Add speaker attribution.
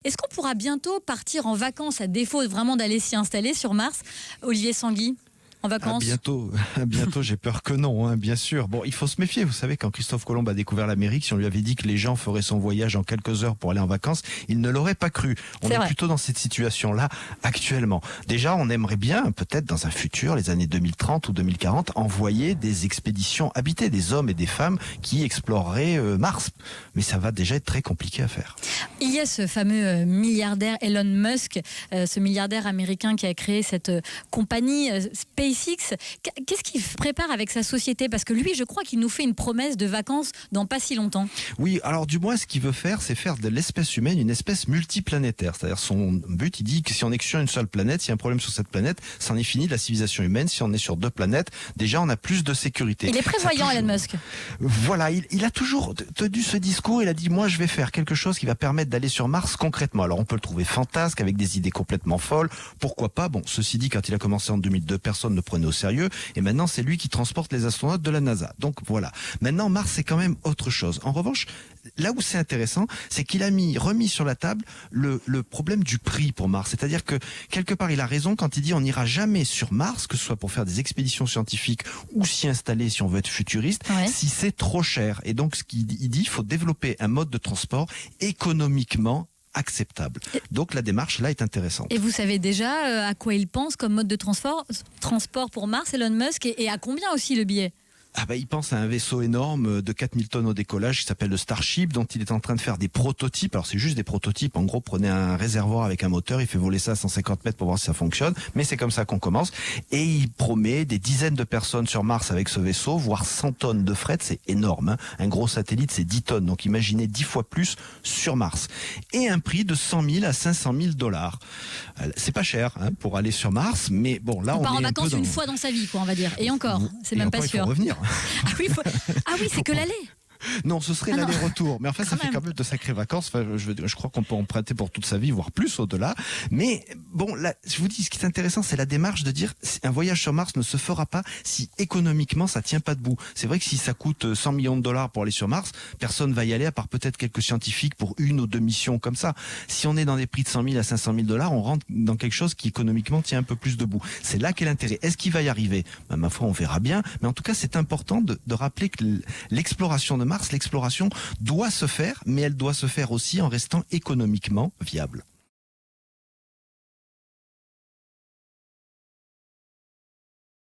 Speaker 1: Est-ce qu'on pourra bientôt partir en vacances à défaut vraiment d'aller s'y installer sur Mars, Olivier Sanguy? En vacances?
Speaker 2: Bientôt, j'ai peur que non, hein, bien sûr. Bon, il faut se méfier. Vous savez, quand Christophe Colomb a découvert l'Amérique, si on lui avait dit que les gens feraient son voyage en quelques heures pour aller en vacances, il ne l'aurait pas cru. On est plutôt dans cette situation-là actuellement. Déjà, on aimerait bien, peut-être dans un futur, les années 2030 ou 2040, envoyer des expéditions habitées, des hommes et des femmes qui exploreraient Mars. Mais ça va déjà être très compliqué à faire.
Speaker 1: Il y a ce fameux milliardaire Elon Musk, ce milliardaire américain qui a créé cette compagnie SpaceX. Qu'est-ce qu'il prépare avec sa société? Parce que lui, je crois qu'il nous fait une promesse de vacances dans pas si longtemps.
Speaker 2: Oui, alors du moins, ce qu'il veut faire, c'est faire de l'espèce humaine une espèce multiplanétaire. C'est-à-dire son but, il dit que si on est que sur une seule planète, s'il y a un problème sur cette planète, ça en est fini de la civilisation humaine. Si on est sur deux planètes, déjà, on a plus de sécurité.
Speaker 1: Il est prévoyant, Elon Musk.
Speaker 2: Voilà, il a toujours tenu ce discours. Il a dit, moi, je vais faire quelque chose qui va permettre d'aller sur Mars concrètement. Alors, on peut le trouver fantasque, avec des idées complètement folles. Pourquoi pas? Bon, ceci dit, quand il a commencé en 2002, personne ne prenait au sérieux. Et maintenant, c'est lui qui transporte les astronautes de la NASA. Donc, voilà. Maintenant, Mars, c'est quand même autre chose. En revanche, là où c'est intéressant, c'est qu'il a remis sur la table le problème du prix pour Mars. C'est-à-dire que, quelque part, il a raison quand il dit on n'ira jamais sur Mars, que ce soit pour faire des expéditions scientifiques ou s'y installer si on veut être futuriste, si c'est trop cher. Et donc, ce qu'il dit, il faut développer un mode de transport économiquement acceptable. Donc la démarche là est intéressante.
Speaker 1: Et vous savez déjà à quoi il pense comme mode de transport pour Mars, Elon Musk, et à combien aussi le billet?
Speaker 2: Il pense à un vaisseau énorme de 4000 tonnes au décollage qui s'appelle le Starship, dont il est en train de faire des prototypes. Alors c'est juste des prototypes. En gros, prenez un réservoir avec un moteur, il fait voler ça à 150 mètres pour voir si ça fonctionne. Mais c'est comme ça qu'on commence. Et il promet des dizaines de personnes sur Mars avec ce vaisseau, voire 100 tonnes de fret. C'est énorme, hein. Un gros satellite, c'est 10 tonnes. Donc imaginez 10 fois plus sur Mars. Et un prix de 100 000 à 500 000 $. C'est pas cher, hein, pour aller sur Mars. Mais bon, là,
Speaker 1: on part en vacances une fois dans sa vie, quoi, on va dire. Et encore, c'est même pas sûr.
Speaker 2: Il faut revenir.
Speaker 1: Ah oui, c'est que l'aller.
Speaker 2: Non, ce serait l'aller-retour. Mais enfin, ça fait quand même de sacrées vacances. Enfin, je crois qu'on peut emprunter pour toute sa vie, voire plus au-delà. Mais bon, là, je vous dis, ce qui est intéressant, c'est la démarche de dire un voyage sur Mars ne se fera pas si économiquement ça tient pas debout. C'est vrai que si ça coûte 100 millions de dollars pour aller sur Mars, personne va y aller à part peut-être quelques scientifiques pour une ou deux missions comme ça. Si on est dans des prix de 100 000 à 500 000 $, on rentre dans quelque chose qui économiquement tient un peu plus debout. C'est là qu'est l'intérêt. Est-ce qu'il va y arriver? Ma foi, on verra bien. Mais en tout cas, c'est important de rappeler que l'exploration de Mars, l'exploration doit se faire, mais elle doit se faire aussi en restant économiquement viable.